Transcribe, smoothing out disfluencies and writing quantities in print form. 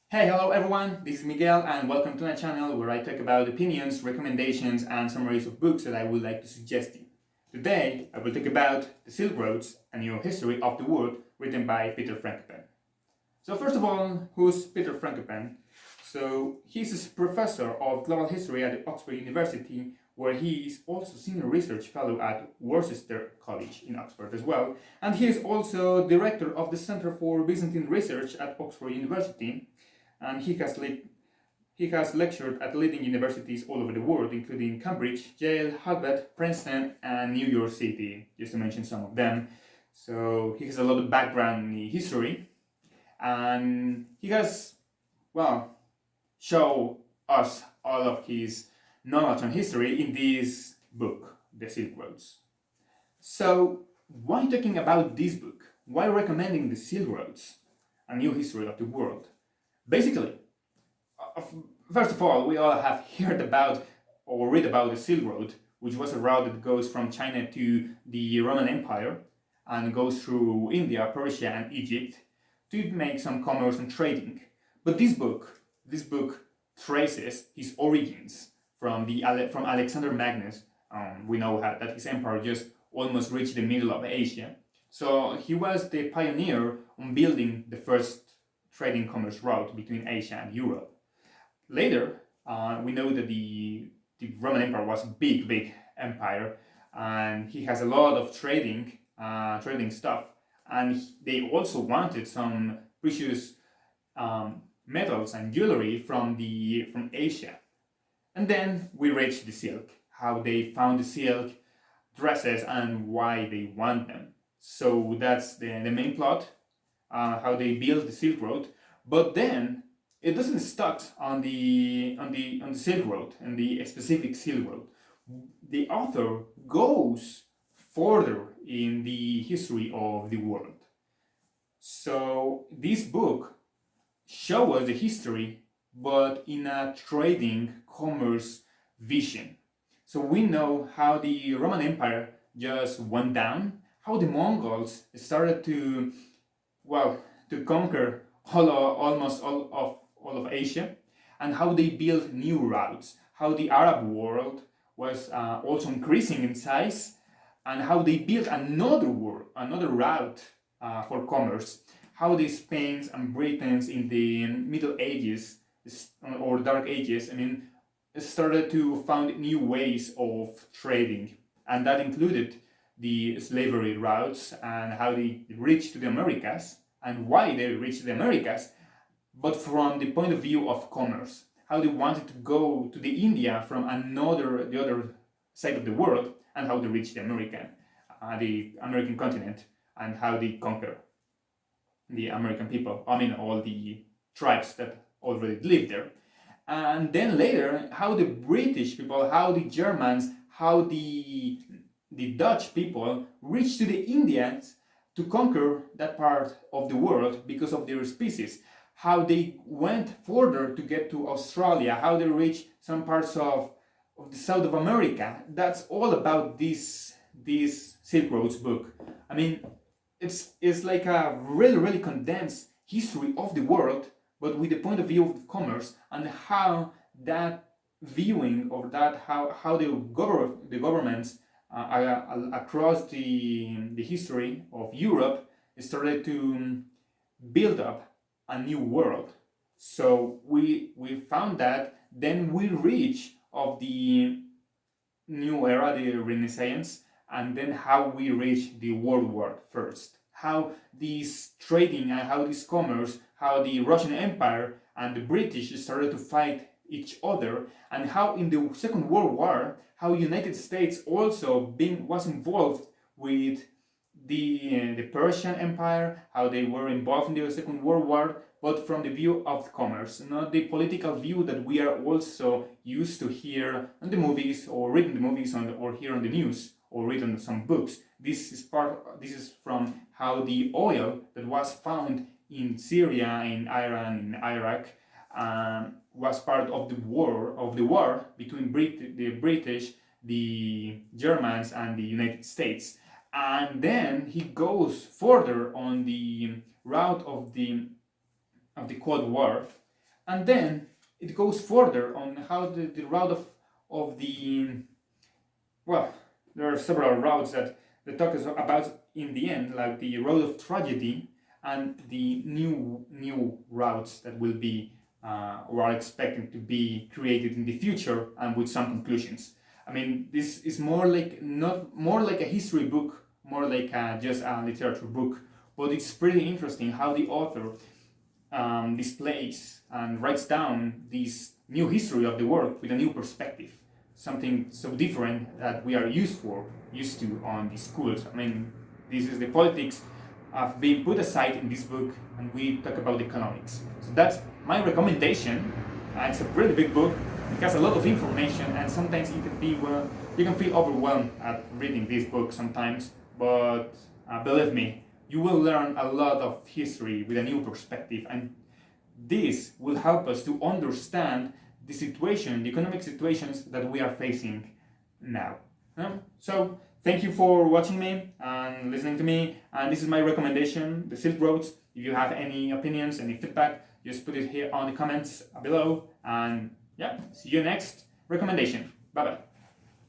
Hey, hello everyone, this is Miguel and welcome to my channel where I talk about opinions, recommendations and summaries of books that I would like to suggest you. Today, I will talk about The Silk Roads, a new history of the world written by Peter Frankopan. So first of all, who's Peter Frankopan? So he's a professor of global history at Oxford University, where he is also senior research fellow at Worcester College in Oxford as well, and he is also director of the Center for Byzantine Research at Oxford University, and he has lectured at leading universities all over the world, including Cambridge, Yale, Harvard, Princeton, and New York City, just to mention some of them. So he has a lot of background in history, and he has, well, show us all of his knowledge on history in this book, The Silk Roads. So why talking about this book? Why recommending The Silk Roads, a new history of the world? Basically, first of all, we all have heard about or read about the Silk Road, which was a route that goes from China to the Roman Empire and goes through India, Persia, and Egypt to make some commerce and trading. But this book traces his origins from Alexander Magnus. We know that his empire just almost reached the middle of Asia. So he was the pioneer on building the first trading commerce route between Asia and Europe. Later, we know that the Roman Empire was a big empire, and he has a lot of trading stuff, and they also wanted some precious metals and jewelry from Asia. And then we reach the silk, how they found the silk, dresses, and why they want them. So that's the main plot, how they build the Silk Road. But then it doesn't stop on the Silk Road and the specific Silk Road. The author goes further in the history of the world. So this book shows us the history, but in a trading commerce vision. So we know how the Roman Empire just went down, how the Mongols started to conquer almost all of Asia, and how they built new routes, how the Arab world was also increasing in size, and how they built another route for commerce, how the Spains and Britons in the Middle Ages or Dark Ages, started to find new ways of trading, and that included the slavery routes and how they reached to the Americas and why they reached the Americas, but from the point of view of commerce, how they wanted to go to the India from the other side of the world, and how they reached the American continent, and how they conquer the American people. All the tribes that already lived there. And then later, how the British people, how the Germans, how the Dutch people reached to the Indians to conquer that part of the world because of their species, how they went further to get to Australia, how they reached some parts of the south of America. That's all about this Silk Roads book. It's like a really condensed history of the world, but with the point of view of commerce, and how that viewing of that, how the governments across the history of Europe started to build up a new world. So we found that. Then we reach of the new era, the Renaissance, and then how we reach the World War First. How this trading and how this commerce, how the Russian Empire and the British started to fight each other, and how in the Second World War, how United States also was involved with the Persian Empire, how they were involved in the Second World War, but from the view of commerce, not the political view that we are also used to hear in the movies, or read in the movies, or hear on the news, or read in some books. This is from how the oil that was found in Syria, in Iran, in Iraq, was part of the war between the British, the Germans, and the United States. And then he goes further on the route of the Cold War, And then it goes further on how the route of the, well, there are several routes that the talk is about in the end, like the road of tragedy and the new routes that will be or are expecting to be created in the future, and with some conclusions. I mean, this is more like a history book, more like just a literature book, but it's pretty interesting how the author displays and writes down this new history of the world with a new perspective, something so different that we are used to on the schools. I mean, this is the politics have been put aside in this book, and we talk about economics. So that's my recommendation. It's a pretty big book. It has a lot of information, and sometimes it can be, well, you can feel overwhelmed at reading this book sometimes. But believe me, you will learn a lot of history with a new perspective, and this will help us to understand the situation, the economic situations that we are facing now. So thank you for watching me and listening to me, and this is my recommendation, the Silk Roads. If you have any opinions, any feedback, just put it here on the comments below, and yeah, see you next recommendation. Bye bye.